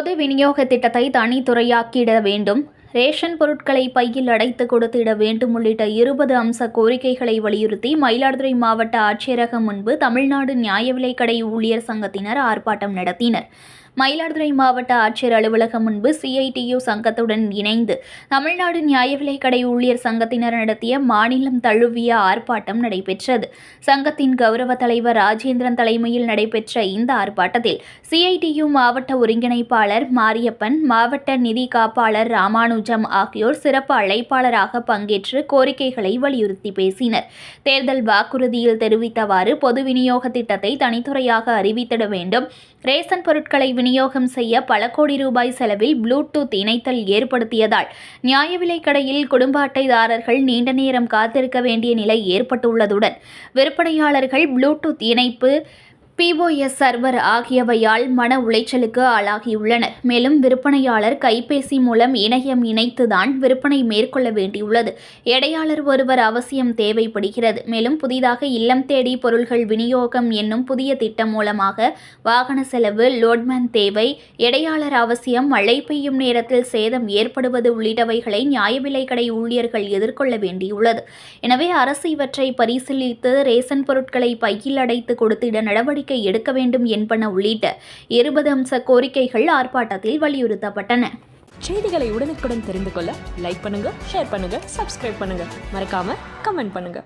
பொது விநியோக திட்டத்தை தனித்துறையாக்கிட வேண்டும், ரேஷன் பொருட்களை பையில் அடைத்து கொடுத்திட வேண்டும் உள்ளிட்ட 20 அம்ச கோரிக்கைகளை வலியுறுத்தி மயிலாடுதுறை மாவட்ட ஆட்சியரகம் முன்பு தமிழ்நாடு நியாய விலைக்கடை ஊழியர் சங்கத்தினர் ஆர்ப்பாட்டம் நடத்தினர். மயிலாடுதுறை மாவட்ட ஆட்சியர் அலுவலகம் முன்பு CITU சங்கத்துடன் இணைந்து தமிழ்நாடு நியாய விலைக்கடை ஊழியர் சங்கத்தினர் நடத்திய மாநிலம் தழுவிய ஆர்ப்பாட்டம் நடைபெற்றது. சங்கத்தின் கௌரவ தலைவர் ராஜேந்திரன் தலைமையில் நடைபெற்ற இந்த ஆர்ப்பாட்டத்தில் CITU மாவட்ட ஒருங்கிணைப்பாளர் மாரியப்பன், மாவட்ட நிதி காப்பாளர் ராமானுஜம் ஆகியோர் சிறப்பு அழைப்பாளராக பங்கேற்று கோரிக்கைகளை வலியுறுத்தி பேசினர். தேர்தல் வாக்குறுதியில் தெரிவித்தவாறு பொது விநியோக திட்டத்தை தனித்துறையாக அறிவித்திட வேண்டும், ரேஷன் பொருட்களை விநியோகம் செய்ய பல கோடி ரூபாய் செலவில் ப்ளூடூத் இணைத்தல் ஏற்படுத்தியதால் நியாய விலைக் கடையில் குடும்ப அட்டைதாரர்கள் நீண்ட நேரம் காத்திருக்க வேண்டிய நிலை ஏற்பட்டுள்ளதுடன் விற்பனையாளர்கள் ப்ளூடூத் இணைப்பு, POS சர்வர் ஆகியவையால் மன உளைச்சலுக்கு ஆளாகியுள்ளனர். மேலும் விற்பனையாளர் கைபேசி மூலம் இணையம் இணைத்துதான் விற்பனை மேற்கொள்ள வேண்டியுள்ளது. எடையாளர் ஒருவர் அவசியம் தேவைப்படுகிறது. மேலும் புதிதாக இல்லம் தேடி பொருள்கள் விநியோகம் என்னும் புதிய திட்டம் மூலமாக வாகன செலவு, லோட்மேன் தேவை, எடையாளர் அவசியம், மழை பெய்யும் நேரத்தில் சேதம் ஏற்படுவது உள்ளிட்டவைகளை நியாய விலைக்கடை ஊழியர்கள் எதிர்கொள்ள வேண்டியுள்ளது. எனவே அரசு இவற்றை பரிசீலித்து ரேஷன் பொருட்களை பையில் அடைத்து கொடுத்திட நடவடிக்கை எடுக்க வேண்டும் என்பன உள்ளிட்ட 20 அம்ச கோரிக்கைகள் ஆர்ப்பாட்டத்தில் வலியுறுத்தப்பட்டன. செய்திகளை உடனுக்குடன் தெரிந்து கொள்ள லைக் பண்ணுங்க, ஷேர் பண்ணுங்க, சப்ஸ்கிரைப் பண்ணுங்க, மறக்காம கமெண்ட் பண்ணுங்க.